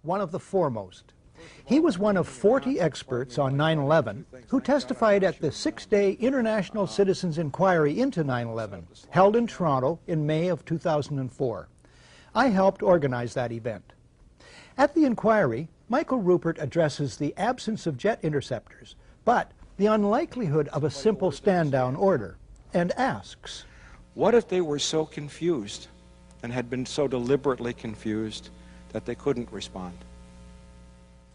one of the foremost. He was one of 40 experts on 9/11 who testified at the 6-day International Citizens Inquiry into 9/11, held in Toronto in May of 2004. I helped organize that event. At the inquiry, Michael Rupert addresses the absence of jet interceptors, but the unlikelihood of a simple stand-down order, and asks, what if they were so confused and had been so deliberately confused that they couldn't respond?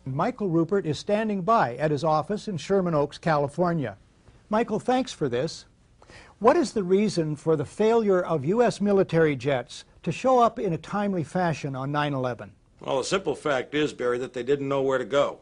Michael Rupert is standing by at his office in Sherman Oaks, California. Michael, thanks for this. What is the reason for the failure of U.S. military jets to show up in a timely fashion on 9/11? Well, the simple fact is, Barry, that they didn't know where to go.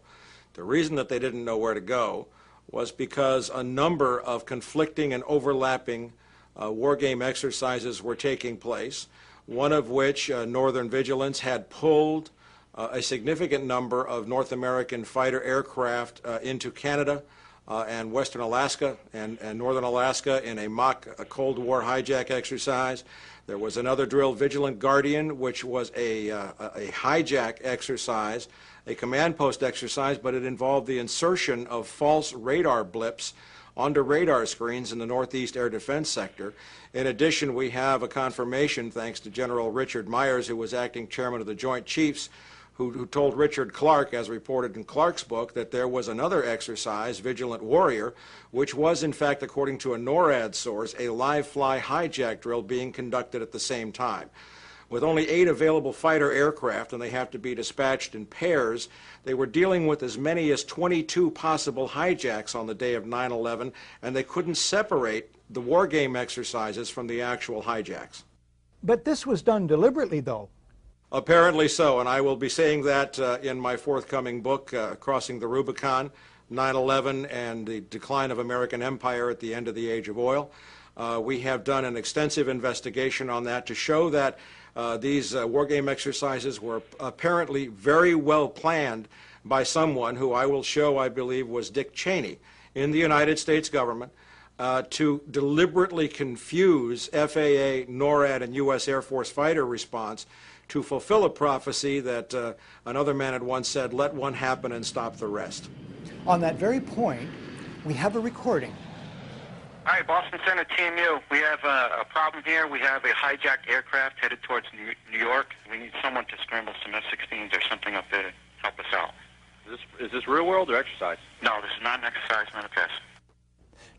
The reason that they didn't know where to go was because a number of conflicting and overlapping war game exercises were taking place, one of which, Northern Vigilance, had pulled a significant number of North American fighter aircraft into Canada and Western Alaska and Northern Alaska in a mock Cold War hijack exercise. There was another drill, Vigilant Guardian, which was a hijack exercise, a command post exercise, but it involved the insertion of false radar blips onto radar screens in the Northeast Air Defense Sector. In addition, we have a confirmation, thanks to General Richard Myers, who was acting chairman of the Joint Chiefs, who told Richard Clark, as reported in Clark's book, that there was another exercise, Vigilant Warrior, which was, in fact, according to a NORAD source, a live-fly hijack drill being conducted at the same time. With only 8 available fighter aircraft, and they have to be dispatched in pairs, they were dealing with as many as 22 possible hijacks on the day of 9/11, and they couldn't separate the war game exercises from the actual hijacks. But this was done deliberately, though. Apparently so, and I will be saying that in my forthcoming book, Crossing the Rubicon, 9/11 and the Decline of American Empire at the End of the Age of Oil. We have done an extensive investigation on that to show that these war game exercises were apparently very well planned by someone who I will show, I believe, was Dick Cheney in the United States government, to deliberately confuse FAA, NORAD, and U.S. Air Force fighter response to fulfill a prophecy that another man had once said, let one happen and stop the rest. On that very point, we have a recording. Hi, Boston Center TMU. We have a problem here. We have a hijacked aircraft headed towards New York. We need someone to scramble some F-16s or something up there to help us out. Is this real world or exercise? No, this is not an exercise, not a test.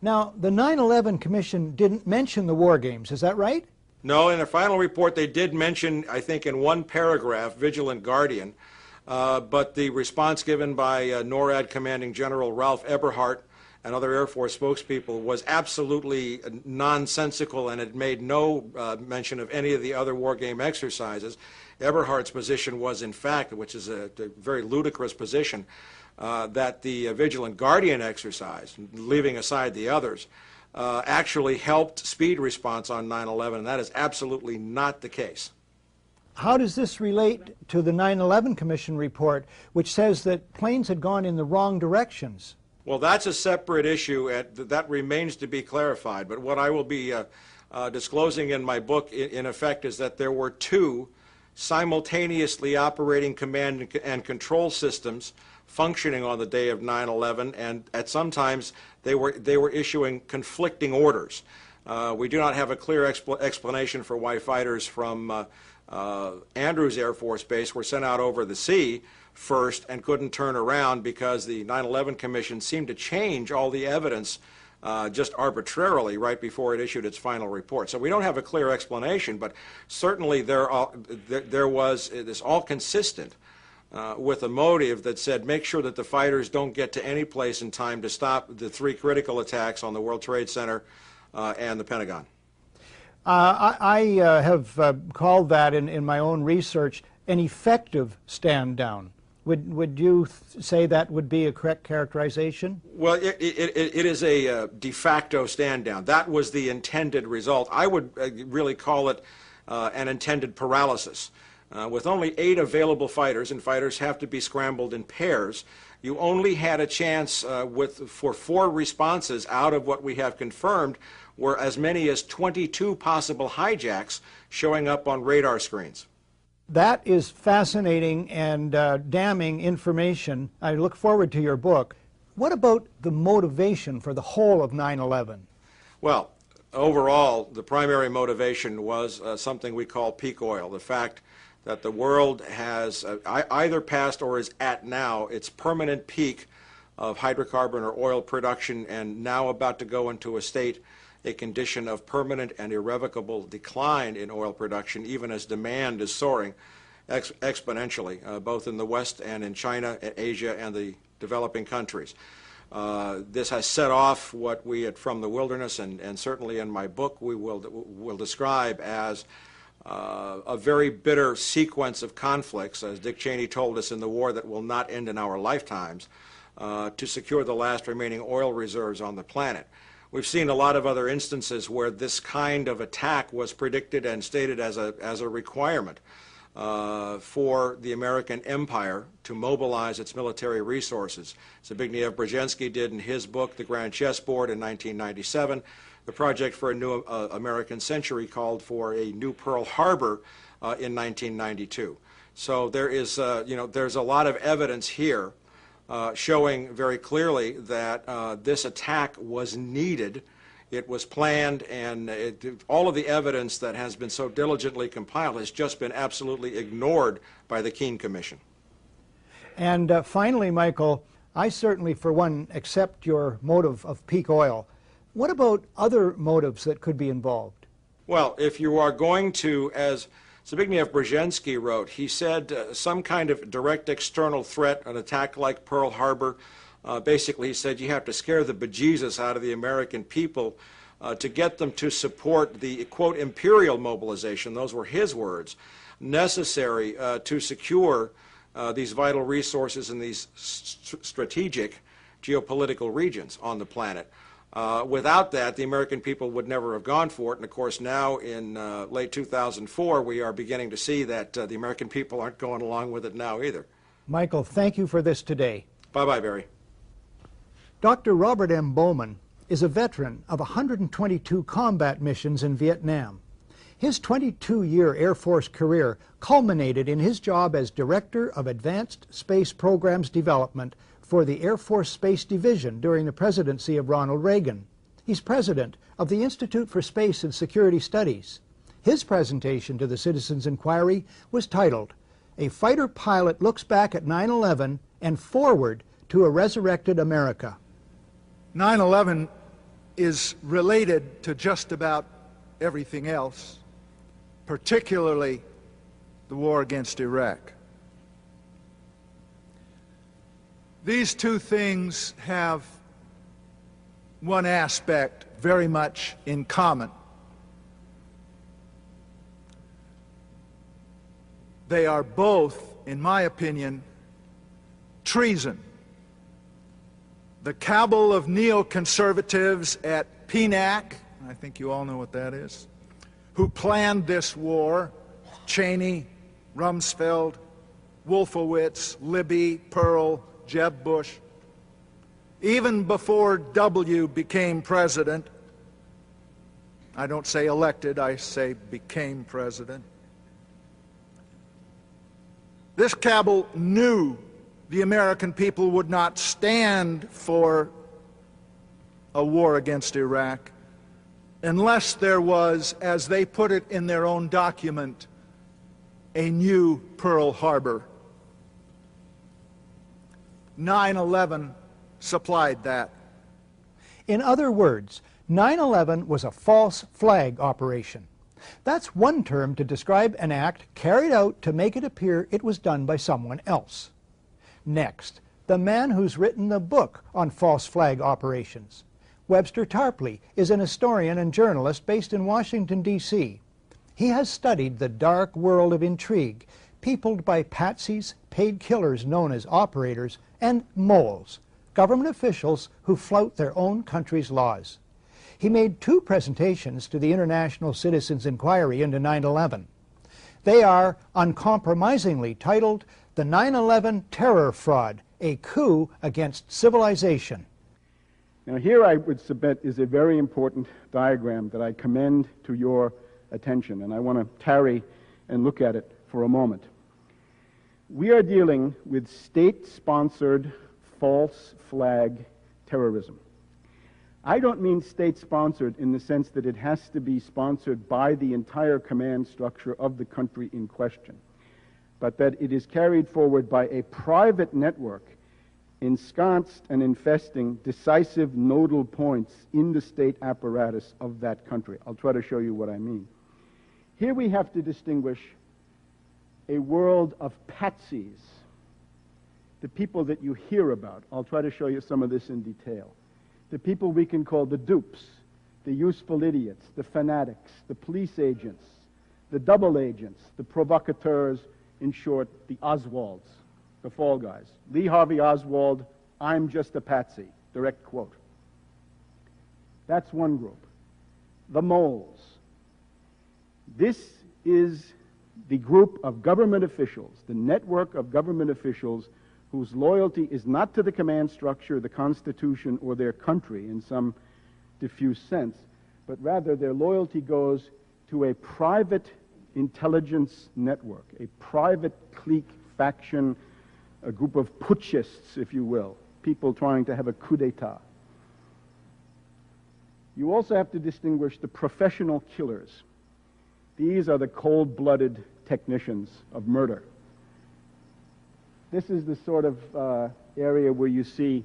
Now, the 9/11 Commission didn't mention the war games, is that right? No, in their final report they did mention, I think in one paragraph, Vigilant Guardian, but the response given by NORAD Commanding General Ralph Eberhart and other Air Force spokespeople was absolutely nonsensical, and it made no mention of any of the other war game exercises. Eberhart's position was, in fact, which is a very ludicrous position, that the Vigilant Guardian exercise, leaving aside the others, actually helped speed response on 9/11, and that is absolutely not the case. How does this relate to the 9/11 Commission report, which says that planes had gone in the wrong directions? Well, that's a separate issue, and that remains to be clarified. But what I will be disclosing in my book, in effect, is that there were 2 simultaneously operating command and control systems functioning on the day of 9/11, and at sometimes they were issuing conflicting orders. We do not have a clear explanation for why fighters from Andrews Air Force Base were sent out over the sea first and couldn't turn around, because the 9/11 Commission seemed to change all the evidence just arbitrarily right before it issued its final report. So we don't have a clear explanation, but certainly there was this all consistent with a motive that said make sure that the fighters don't get to any place in time to stop the 3 critical attacks on the World Trade Center and the Pentagon. I have called that in my own research an effective stand down. Would you say that would be a correct characterization? Well, it is a de facto stand down. That was the intended result. I would really call it an intended paralysis. With only 8 available fighters, and fighters have to be scrambled in pairs, you only had a chance for 4 responses out of what we have confirmed were as many as 22 possible hijacks showing up on radar screens. That is fascinating and damning information. I look forward to your book. What about the motivation for the whole of 9/11? Well, overall, the primary motivation was something we call peak oil, the fact that the world has either passed or is at now its permanent peak of hydrocarbon or oil production, and now about to go into a condition of permanent and irrevocable decline in oil production, even as demand is soaring exponentially, both in the West and in China, Asia, and the developing countries. This has set off what we from the wilderness, and certainly in my book we will describe as a very bitter sequence of conflicts, as Dick Cheney told us in the war, that will not end in our lifetimes, to secure the last remaining oil reserves on the planet. We've seen a lot of other instances where this kind of attack was predicted and stated as a requirement for the American empire to mobilize its military resources. Zbigniew Brzezinski did in his book, The Grand Chessboard, in 1997. The Project for a New American Century called for a new Pearl Harbor in 1992. So there is, there's a lot of evidence here showing very clearly that this attack was needed. It was planned, and all of the evidence that has been so diligently compiled has just been absolutely ignored by the Keene Commission. And finally, Michael, I certainly, for one, accept your motive of peak oil. What about other motives that could be involved? Well, if you are going to, as Zbigniew Brzezinski wrote, he said some kind of direct external threat, an attack like Pearl Harbor. Basically, he said you have to scare the bejesus out of the American people to get them to support the, quote, imperial mobilization, those were his words, necessary to secure these vital resources in these strategic geopolitical regions on the planet. Without that, the American people would never have gone for it. And of course, now in late 2004, we are beginning to see that the American people aren't going along with it now either. Michael, thank you for this today. Bye-bye, Barry. Dr. Robert M. Bowman is a veteran of 122 combat missions in Vietnam. His 22-year Air Force career culminated in his job as Director of Advanced Space Programs Development for the Air Force Space Division during the presidency of Ronald Reagan. He's president of the Institute for Space and Security Studies. His presentation to the Citizens Inquiry was titled, "A Fighter Pilot Looks Back at 9/11 and Forward to a Resurrected America." 9/11 is related to just about everything else, particularly the war against Iraq. These two things have one aspect very much in common. They are both, in my opinion, treason. The cabal of neoconservatives at PNAC, I think you all know what that is, who planned this war, Cheney, Rumsfeld, Wolfowitz, Libby, Pearl, Jeb Bush, even before W became president, I don't say elected, I say became president, this cabal knew the American people would not stand for a war against Iraq unless there was, as they put it in their own document, a new Pearl Harbor. 9/11 supplied that. In other words, 9/11 was a false flag operation. That's one term to describe an act carried out to make it appear it was done by someone else. Next, the man who's written the book on false flag operations. Webster Tarpley is an historian and journalist based in Washington, D.C. He has studied the dark world of intrigue, peopled by patsies, paid killers known as operators, and moles, government officials who flout their own country's laws. He made 2 presentations to the International Citizens Inquiry into 9/11. They are uncompromisingly titled "The 9/11 Terror Fraud, a Coup Against Civilization." Now here I would submit is a very important diagram that I commend to your attention, and I want to tarry and look at it for for a moment. We are dealing with state-sponsored false flag terrorism. I don't mean state-sponsored in the sense that it has to be sponsored by the entire command structure of the country in question, but that it is carried forward by a private network ensconced and infesting decisive nodal points in the state apparatus of that country. I'll try to show you what I mean. Here we have to distinguish a world of patsies, the people that you hear about. I'll try to show you some of this in detail. The people we can call the dupes, the useful idiots, the fanatics, the police agents, the double agents, the provocateurs, in short, the Oswalds, the fall guys. Lee Harvey Oswald, "I'm just a patsy," direct quote. That's one group. The moles. This is the group of government officials, the network of government officials whose loyalty is not to the command structure, the Constitution, or their country in some diffuse sense, but rather their loyalty goes to a private intelligence network, a private clique, faction, a group of putschists, if you will, people trying to have a coup d'etat. You also have to distinguish the professional killers. These are the cold-blooded technicians of murder. This is the sort of area where you see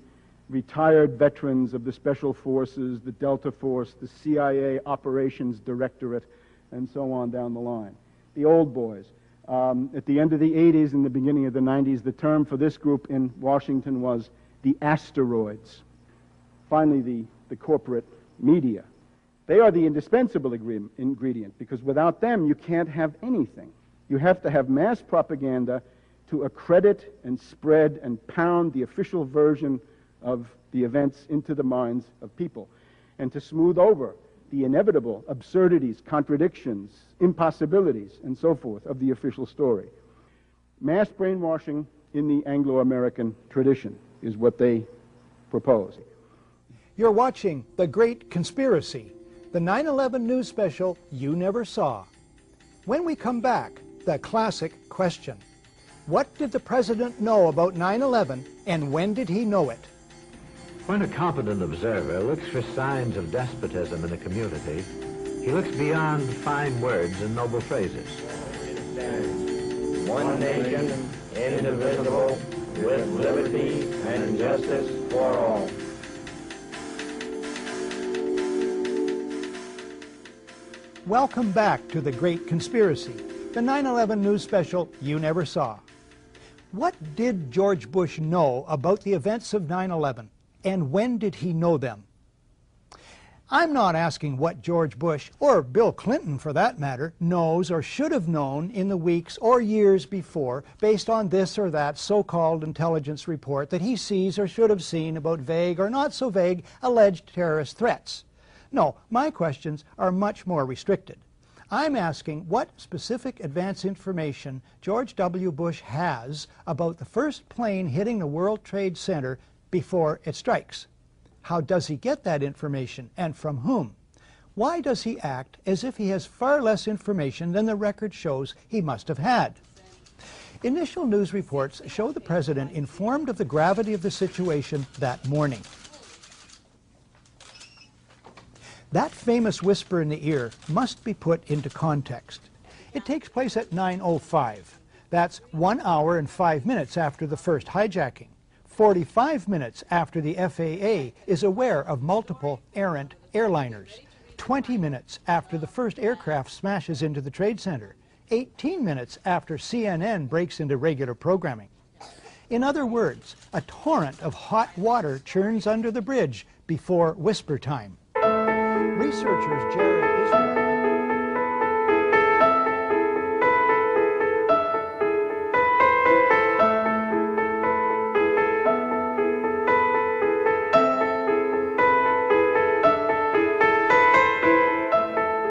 retired veterans of the Special Forces, the Delta Force, the CIA Operations Directorate, and so on down the line. The old boys. At the end of the 80s and the beginning of the 90s, the term for this group in Washington was the asteroids. Finally, the corporate media. They are the indispensable ingredient, because without them, you can't have anything. You have to have mass propaganda to accredit and spread and pound the official version of the events into the minds of people, and to smooth over the inevitable absurdities, contradictions, impossibilities, and so forth of the official story. Mass brainwashing in the Anglo-American tradition is what they propose. You're watching The Great Conspiracy, the 9/11 news special you never saw. When we come back, the classic question. What did the president know about 9/11, and when did he know it? When a competent observer looks for signs of despotism in a community, he looks beyond fine words and noble phrases. One nation, indivisible, with liberty and justice for all. Welcome back to The Great Conspiracy, the 9/11 news special you never saw. What did George Bush know about the events of 9/11, and when did he know them? I'm not asking what George Bush, or Bill Clinton for that matter, knows or should have known in the weeks or years before based on this or that so-called intelligence report that he sees or should have seen about vague or not so vague alleged terrorist threats. No, my questions are much more restricted. I'm asking what specific advance information George W. Bush has about the first plane hitting the World Trade Center before it strikes. How does he get that information, and from whom? Why does he act as if he has far less information than the record shows he must have had? Initial news reports show the president informed of the gravity of the situation that morning. That famous whisper in the ear must be put into context. It takes place at 9:05. That's 1 hour and 5 minutes after the first hijacking. 45 minutes after the FAA is aware of multiple errant airliners. 20 minutes after the first aircraft smashes into the Trade Center. 18 minutes after CNN breaks into regular programming. In other words, a torrent of hot water churns under the bridge before whisper time. Researchers Jared Israel